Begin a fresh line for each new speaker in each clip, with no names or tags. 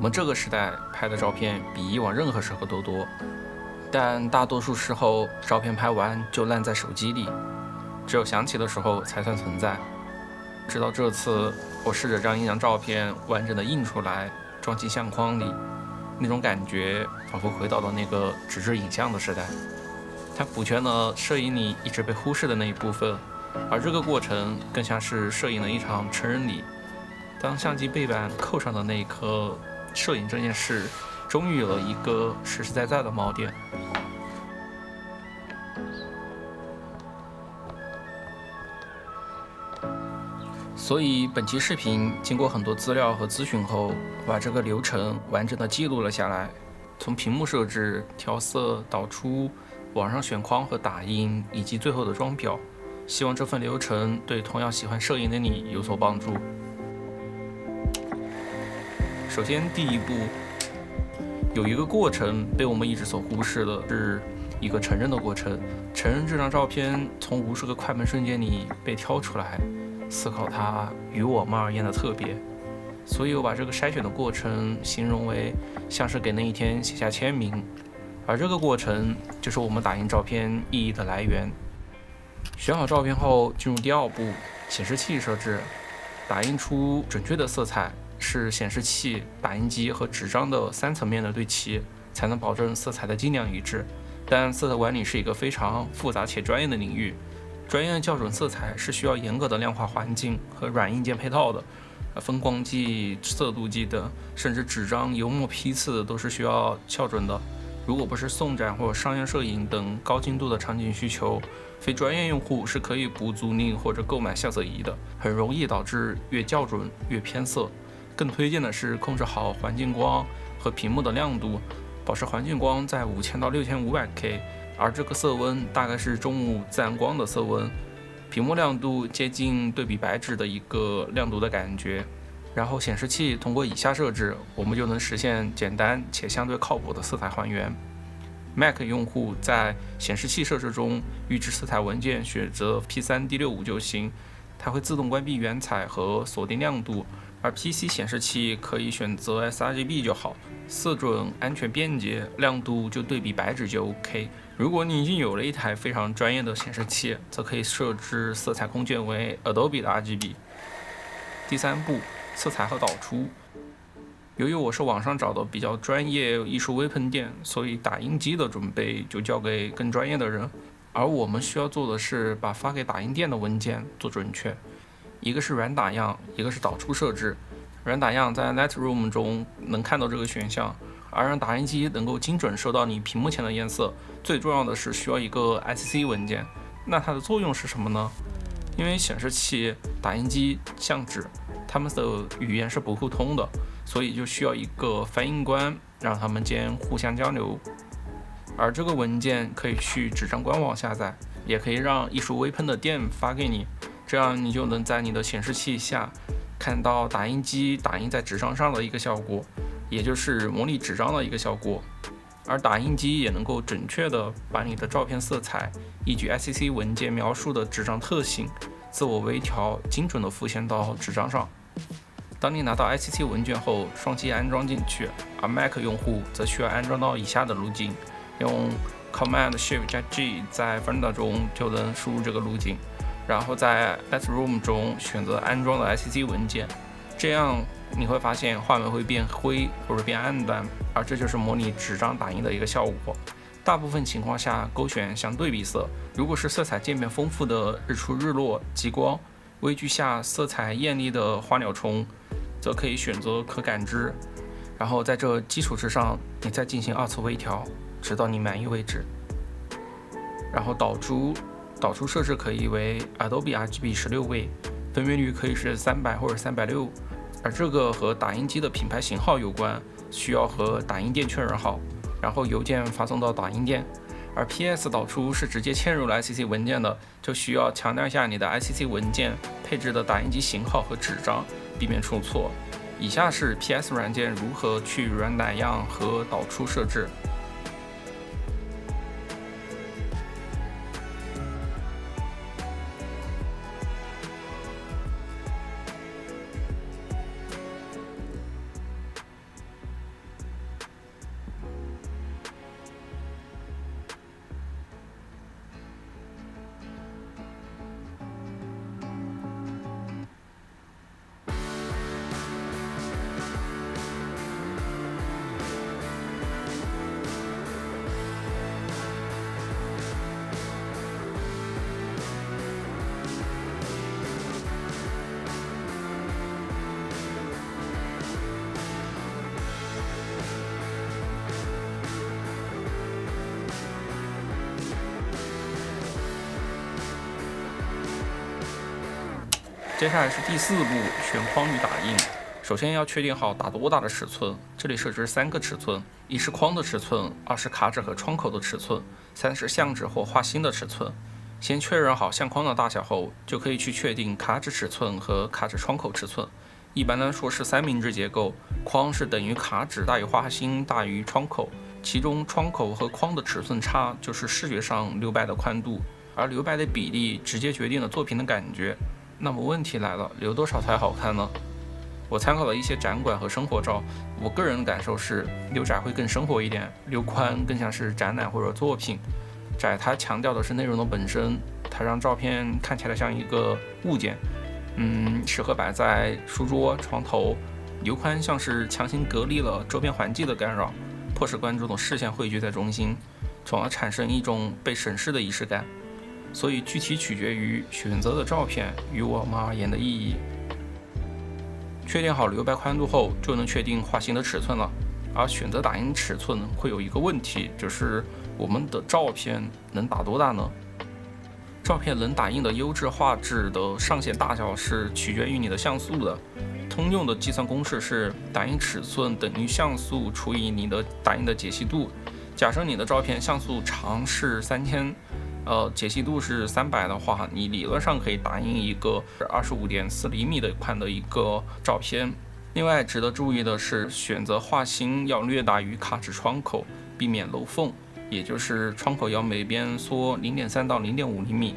们这个时代拍的照片比以往任何时候都多，但大多数时候照片拍完就烂在手机里，只有想起的时候才算存在。直到这次，我试着将一张照片完整的印出来，装进相框里，那种感觉仿佛回到了那个纸质影像的时代。它补全了摄影里一直被忽视的那一部分，而这个过程更像是摄影的一场成人礼。当相机背板扣上的那一刻，摄影这件事终于有了一个实实在在的锚点。所以本期视频经过很多资料和咨询后，把这个流程完整的记录了下来，从屏幕设置、调色、导出、网上选框和打印，以及最后的装裱。希望这份流程对同样喜欢摄影的你有所帮助。首先，第一步，有一个过程被我们一直所忽视的，是一个承认的过程。承认这张照片从无数个快门瞬间里被挑出来，思考它与我们而言的特别。所以我把这个筛选的过程形容为像是给那一天写下签名，而这个过程就是我们打印照片意义的来源。选好照片后，进入第二步，显示器设置。打印出准确的色彩是显示器、打印机和纸张的3层面的对齐，才能保证色彩的尽量一致。但色彩管理是一个非常复杂且专业的领域，专业的校准色彩是需要严格的量化环境和软硬件配套的，分光计、色度计等，甚至纸张油墨批次都是需要校准的。如果不是送展或商业摄影等高精度的场景需求，非专业用户是可以不租赁或者购买校色仪的，很容易导致越校准越偏色。更推荐的是控制好环境光和屏幕的亮度，保持环境光在5000到6500K， 而这个色温大概是中午自然光的色温，屏幕亮度接近对比白纸的一个亮度的感觉。然后显示器通过以下设置，我们就能实现简单且相对靠谱的色彩还原。Mac 用户在显示器设置中预置色彩文件选择 P3D65 就行，它会自动关闭原彩和锁定亮度。而 PC 显示器可以选择 sRGB 就好，色准安全便捷，亮度就对比白纸就 OK。如果你已经有了一台非常专业的显示器，则可以设置色彩空间为 Adobe 的 RGB。第三步，色彩和导出。由于我是网上找的比较专业艺术微喷店，所以打印机的准备就交给更专业的人，而我们需要做的是把发给打印店的文件做准确。一个是软打样，一个是导出设置。软打样在 Lightroom 中能看到这个选项，而让打印机能够精准收到你屏幕前的颜色，最重要的是需要一个 ICC 文件。那它的作用是什么呢？因为显示器、打印机、相纸，它们的语言是不互通的，所以就需要一个翻译官，让它们间互相交流。而这个文件可以去纸张官网下载，也可以让艺术微喷的店发给你，这样你就能在你的显示器下看到打印机打印在纸张上的一个效果，也就是模拟纸张的一个效果。而打印机也能够准确地把你的照片色彩依据 ICC 文件描述的纸张特性自我微调，精准地复现到纸张上。当你拿到 ICC 文件后，双击安装进去，而 Mac 用户则需要安装到以下的路径，用 Command-Shift+G 在 Finder 中就能输入这个路径，然后在 Lightroom 中选择安装的 ICC 文件，这样你会发现画面会变灰或者变暗淡，而这就是模拟纸张打印的一个效果。大部分情况下勾选相对比色，如果是色彩渐变丰富的日出日落、极光，微距下色彩艳丽的花鸟虫，则可以选择可感知，然后在这基础之上，你再进行2次微调，直到你满意为止。然后导出设置可以为 Adobe RGB 16位，分辨率可以是300或者360，而这个和打印机的品牌型号有关，需要和打印店确认好，然后邮件发送到打印店。而 PS 导出是直接嵌入了 ICC 文件的，就需要强调一下你的 ICC 文件配置的打印机型号和纸张，避免出错。以下是 PS 软件如何去软打样和导出设置。接下来是第4步，选框与打印。首先要确定好打多大的尺寸，这里设置3个尺寸：一是框的尺寸，二是卡纸和窗口的尺寸，三是相纸或画心的尺寸。先确认好相框的大小后，就可以去确定卡纸尺寸和卡纸窗口尺寸。一般来说是三明治结构，框是等于卡纸大于画心大于窗口，其中窗口和框的尺寸差就是视觉上留白的宽度，而留白的比例直接决定了作品的感觉。那么问题来了，留多少才好看呢？我参考了一些展馆和生活照，我个人的感受是留窄会更生活一点，留宽更像是展览或者作品。窄它强调的是内容的本身，它让照片看起来像一个物件，适合摆在书桌、床头。留宽像是强行隔离了周边环境的干扰，迫使观众的视线汇聚在中心，从而产生一种被审视的仪式感。所以具体取决于选择的照片与我们而言的意义。确定好留白宽度后，就能确定画心的尺寸了。而选择打印尺寸会有一个问题，就是我们的照片能打多大呢？照片能打印的优质画质的上限大小是取决于你的像素的。通用的计算公式是打印尺寸等于像素除以你的打印的解析度。假设你的照片像素长是3000，解析度是300的话，你理论上可以打印一个25.4厘米的宽的一个照片。另外值得注意的是，选择画心要略大于卡纸窗口，避免漏缝，也就是窗口要每边缩0.3到0.5厘米。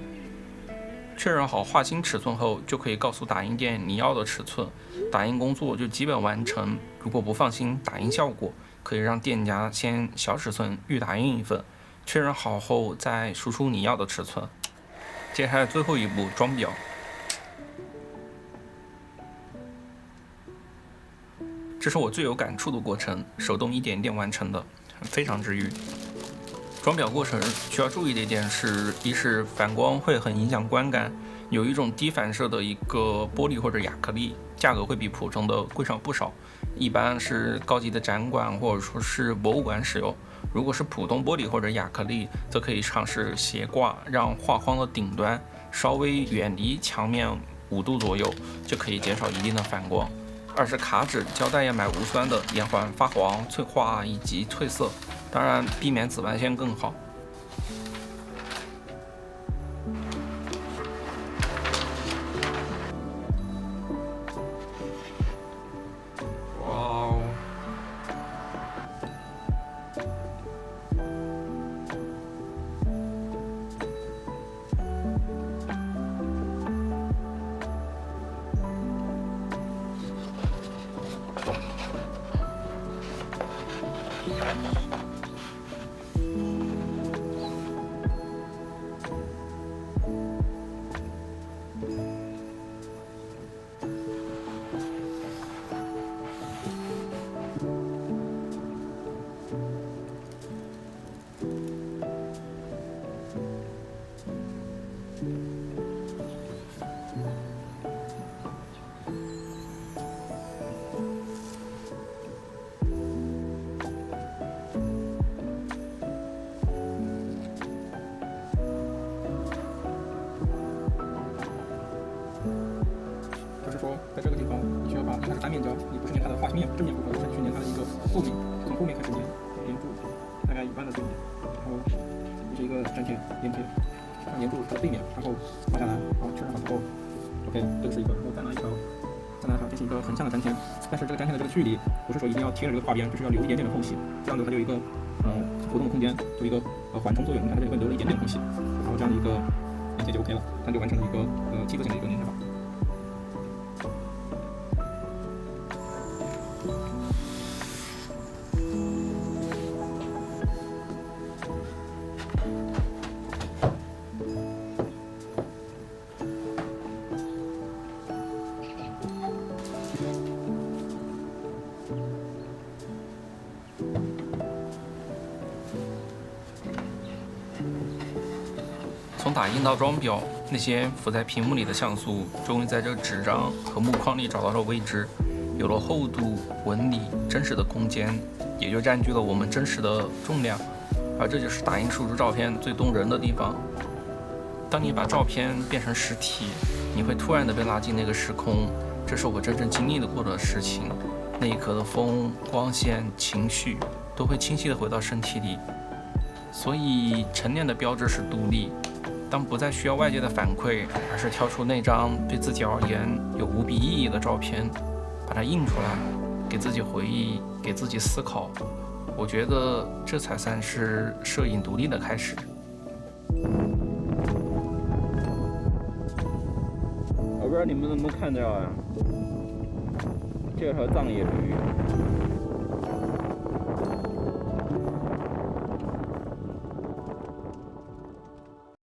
确认好画心尺寸后，就可以告诉打印店你要的尺寸，打印工作就基本完成。如果不放心打印效果，可以让店家先小尺寸预打印一份，确认好后再输出你要的尺寸。接下来最后一步，装裱。这是我最有感触的过程，手动一点一点完成的，非常治愈。装裱过程需要注意的一点是，一是反光会很影响观感，有一种低反射的一个玻璃或者亚克力，价格会比普通的贵上不少，一般是高级的展馆或者说是博物馆使用。如果是普通玻璃或者亚克力，则可以尝试斜挂，让画框的顶端稍微远离墙面5度左右，就可以减少一定的反光。二是卡纸、胶带要买无酸的，延缓发黄、脆化以及褪色，当然避免紫外线更好。
在这个地方，你需要把它是单面胶，你不是粘它的画面正面部分，是去粘它的一个后面，从后面开始粘住，大概一半的距离，然后这是一个粘贴，粘住它的背面，然后画下来，好，确认好之后 ，OK， 这个是一个，然后再拿一条，这是一个横向的粘贴，但是这个粘贴的这个距离不是说一定要贴着这个画边，就是要留一点点的缝隙，这样子它就有一个活动的空间，做一个缓冲作用，你看它这里留了一点点缝隙，然后这样的一个粘贴就 OK 了，它就完成了一个梯字形的一个粘贴法。
从打印到装裱，那些浮在屏幕里的像素，终于在这纸张和木框里找到了位置，有了厚度、纹理、真实的空间，也就占据了我们真实的重量。而这就是打印数字照片最动人的地方。当你把照片变成实体，你会突然的被拉进那个时空，这是我真正经历过的事情。那一刻的风、光线、情绪都会清晰的回到身体里。所以成年的标志是独立，当不再需要外界的反馈，而是挑出那张对自己而言有无比意义的照片，把它印出来，给自己回忆，给自己思考。我觉得这才算是摄影独立的开始。
我不知道你们能不能看到啊，这条藏野驴。